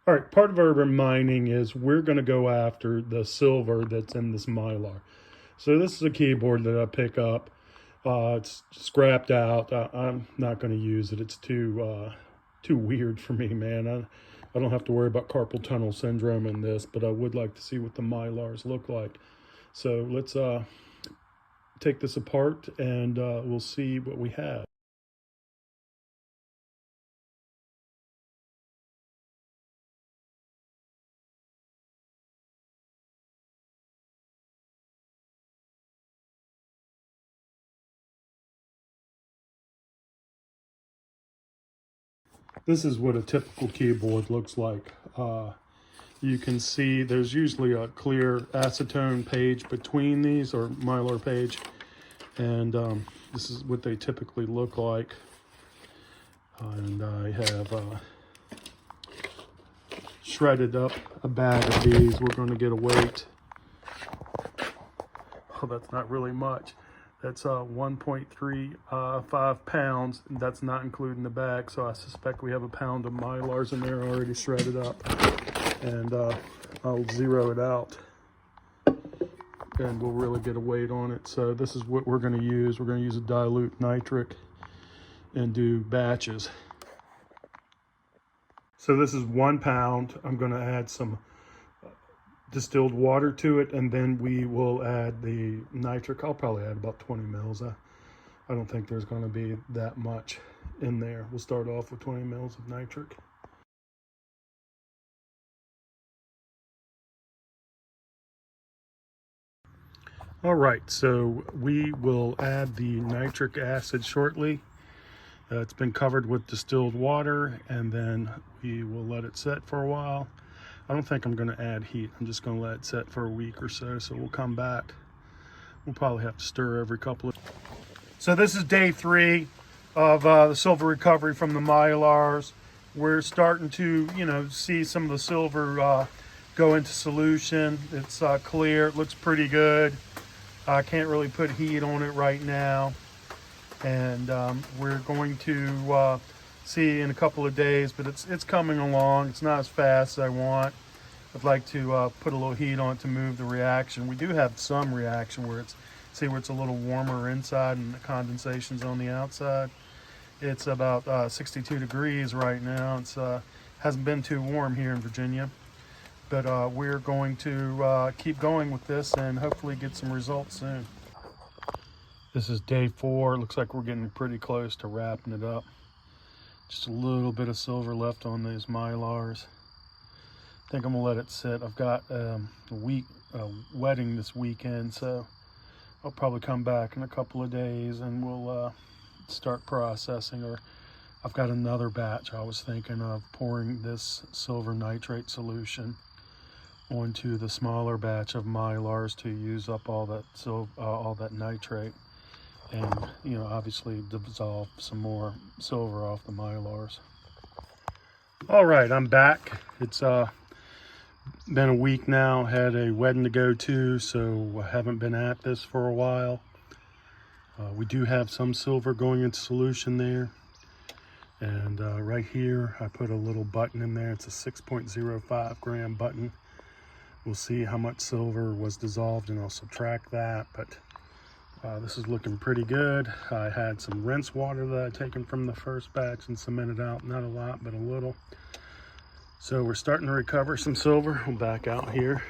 All right, part of our mining is we're going to go after the silver that's in this mylar. So this is a keyboard that I pick up. It's scrapped out. I'm not going to use it. It's too weird for me, man. I don't have to worry about carpal tunnel syndrome in this, but I would like to see what the mylars look like. So let's take this apart and we'll see what we have. This is what a typical keyboard looks like. You can see there's usually a clear acetone page between these, or mylar page, and this is what they typically look like. And I have shredded up a bag of these. We're going to get a weight. Oh, that's not really much. That's 1.35 pounds. And that's not including the bag, so I suspect we have a pound of mylars in there already shredded up. And I'll zero it out, and we'll really get a weight on it. So this is what we're going to use. We're going to use a dilute nitric and do batches. So this is 1 pound. I'm going to add some distilled water to it, and then we will add the nitric. I'll probably add about 20 mils. I don't think there's going to be that much in there. We'll start off with 20 mils of nitric. All right, so we will add the nitric acid shortly. It's been covered with distilled water, and then we will let it set for a while. I don't think I'm going to add heat. I'm just going to let it set for a week or so. So we'll come back. We'll probably have to stir every couple of. So this is day 3 of the silver recovery from the mylars. We're starting to, see some of the silver go into solution. It's clear. It looks pretty good. I can't really put heat on it right now. And we're going to see in a couple of days, but it's coming along. It's not as fast as I want. I'd like to put a little heat on it to move the reaction. We do have some reaction where it's a little warmer inside and the condensation's on the outside. It's about 62 degrees right now. It's hasn't been too warm here in Virginia, but we're going to keep going with this and hopefully get some results soon. This is day 4. Looks like we're getting pretty close to wrapping it up. Just a little bit of silver left on these mylars. I think I'm gonna let it sit. I've got a wedding this weekend, so I'll probably come back in a couple of days and we'll start processing. Or I've got another batch. I was thinking of pouring this silver nitrate solution onto the smaller batch of mylars to use up all that nitrate, and obviously dissolve some more silver off the mylars. All right, I'm back. It's been a week now. Had a wedding to go to, so I haven't been at this for a while. We do have some silver going into solution there, and right here I put a little button in there. It's a 6.05 gram button. We'll see how much silver was dissolved and I'll subtract that, but this is looking pretty good. I had some rinse water that I'd taken from the first batch and cemented out, not a lot, but a little. So we're starting to recover some silver. We'll back out here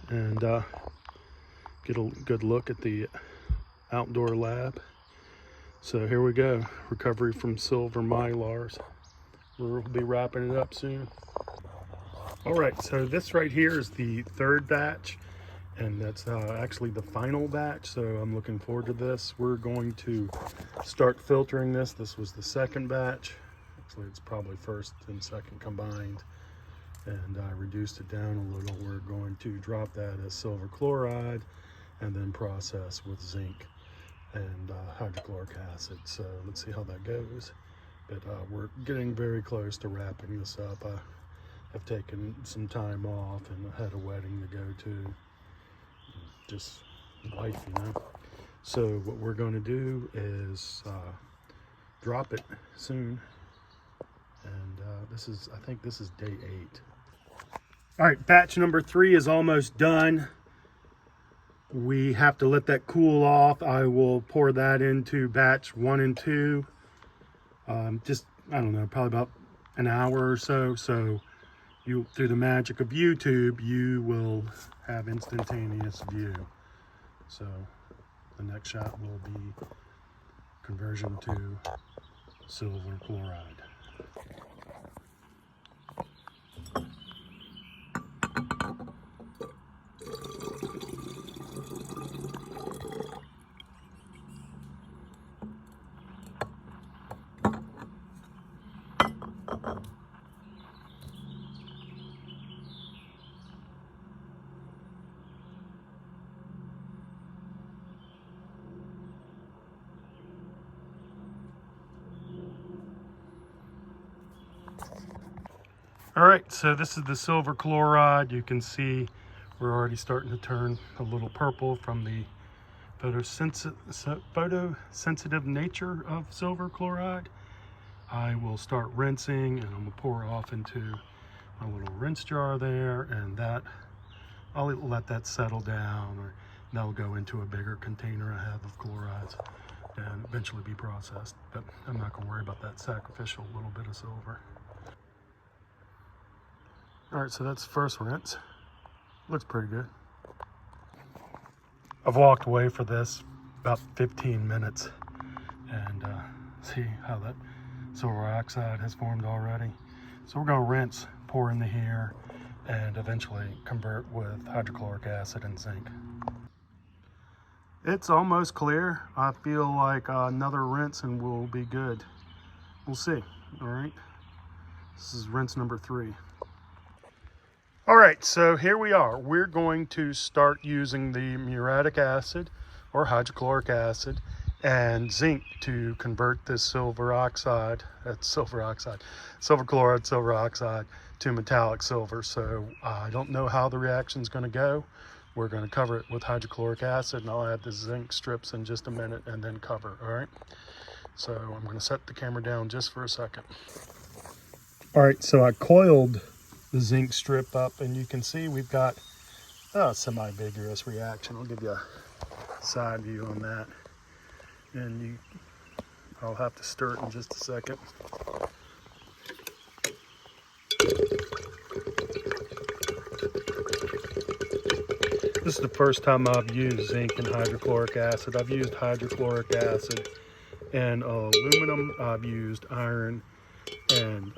and get a good look at the outdoor lab. So here we go, recovery from silver mylars. We'll be wrapping it up soon. All right, so this right here is the 3rd batch, and that's actually the final batch, so I'm looking forward to this. We're going to start filtering this. This was the 2nd batch. Actually, it's probably 1st and 2nd combined, and I reduced it down a little. We're going to drop that as silver chloride and then process with zinc and hydrochloric acid. So let's see how that goes. But we're getting very close to wrapping this up. I've taken some time off and I had a wedding to go to. Just life, So what we're going to do is drop it soon. And I think this is day 8. All right, batch number 3 is almost done. We have to let that cool off. I will pour that into batch 1 and 2. Just, I don't know, probably about an hour or so. So you, through the magic of YouTube, you will have instantaneous view. So the next shot will be conversion to silver chloride. All right, so this is the silver chloride. You can see we're already starting to turn a little purple from the photosensitive nature of silver chloride. I will start rinsing, and I'm gonna pour off into my little rinse jar there, and that I'll let that settle down, or that'll go into a bigger container I have of chlorides and eventually be processed. But I'm not gonna worry about that sacrificial little bit of silver. All right, so that's the first rinse. Looks pretty good. I've walked away for this about 15 minutes and see how that silver oxide has formed already. So we're gonna rinse, pour into here, and eventually convert with hydrochloric acid and zinc. It's almost clear. I feel like another rinse and we'll be good. We'll see, all right? This is rinse number 3. All right, so here we are. We're going to start using the muriatic acid or hydrochloric acid and zinc to convert this silver chloride, silver oxide to metallic silver. So I don't know how the reaction's gonna go. We're gonna cover it with hydrochloric acid, and I'll add the zinc strips in just a minute and then cover, all right? So I'm gonna set the camera down just for a second. All right, so I coiled the zinc strip up, and you can see we've got a semi-vigorous reaction. I'll give you a side view on that, and I'll have to stir it in just a second. This is the first time I've used zinc and hydrochloric acid. I've used hydrochloric acid and aluminum. I've used iron and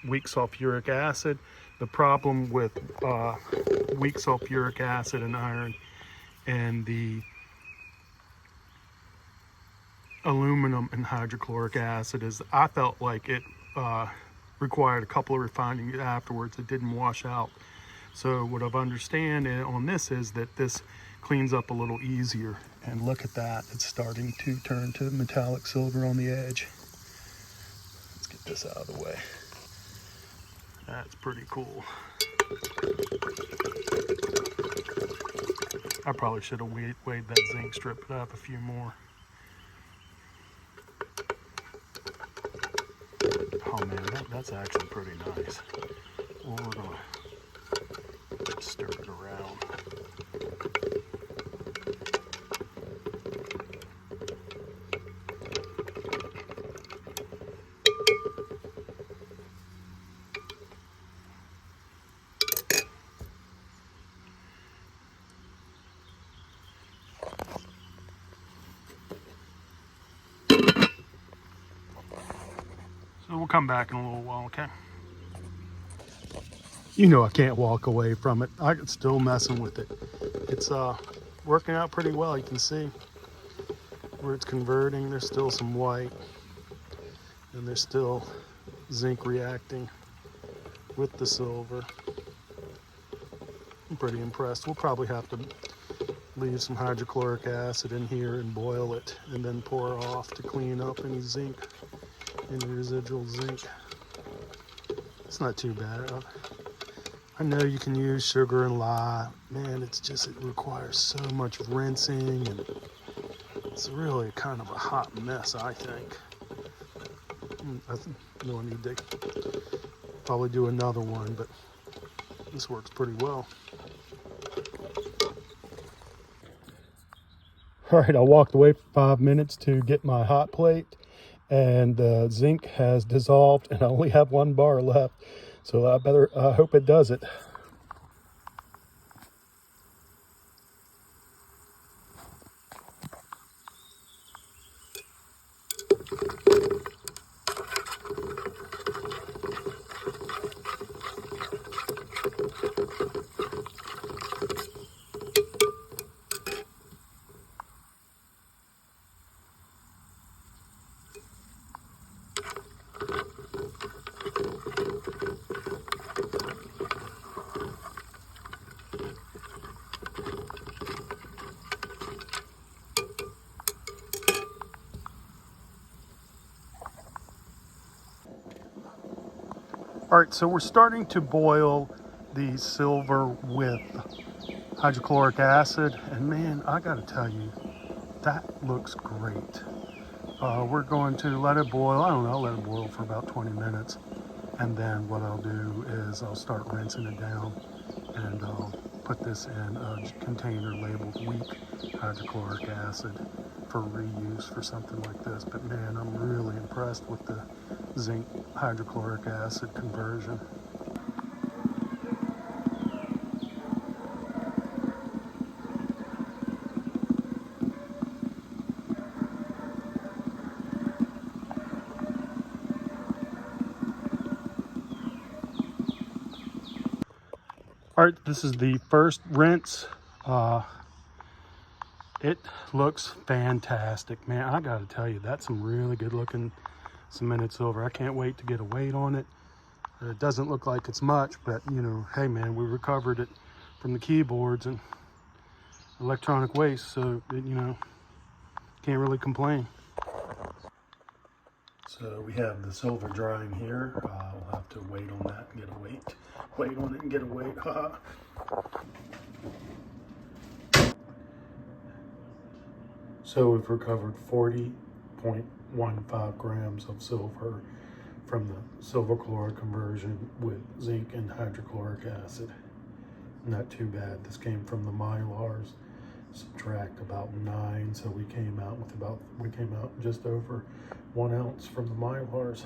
weak sulfuric acid. The problem with weak sulfuric acid and iron and the aluminum and hydrochloric acid is I felt like it required a couple of refining afterwards. It didn't wash out. So what I've understand on this is that this cleans up a little easier. And look at that, it's starting to turn to metallic silver on the edge. Let's get this out of the way. That's pretty cool. I probably should have weighed that zinc strip, but I have a few more. Oh man, that's actually pretty nice. Well, we're gonna stir it around. So we'll come back in a little while, okay? You know I can't walk away from it. I'm still messing with it. It's working out pretty well. You can see where it's converting. There's still some white, and there's still zinc reacting with the silver. I'm pretty impressed. We'll probably have to leave some hydrochloric acid in here and boil it, and then pour off to clean up any zinc, any residual zinc. It's not too bad. I know you can use sugar and lye. Man, it requires so much rinsing, and it's really kind of a hot mess, I think. I know I need to probably do another one, but This works pretty well. All right, I walked away for 5 minutes to get my hot plate, and the zinc has dissolved, and I only have 1 bar left. So I hope it does it. All right, so we're starting to boil the silver with hydrochloric acid, and man, I gotta tell you, that looks great. We're going to let it boil. I don't know, I'll let it boil for about 20 minutes, and then what I'll do is I'll start rinsing it down, and I'll put this in a container labeled weak hydrochloric acid for reuse for something like this. But man, I'm really impressed with the zinc hydrochloric acid conversion. All right, this is the first rinse. It looks fantastic, man. I gotta tell you, that's some really good looking cemented silver. I can't wait to get a weight on it. It doesn't look like it's much, but you know, hey man, we recovered it from the keyboards and electronic waste, so it, you know, can't really complain. So we have the silver drying here. We'll have to wait on that and get a weight. Wait on it and get a weight. So we've recovered 40.15 grams of silver from the silver chloride conversion with zinc and hydrochloric acid. Not too bad. This came from the mylars. Subtract about 9, so we came out just over 1 ounce from the mylars.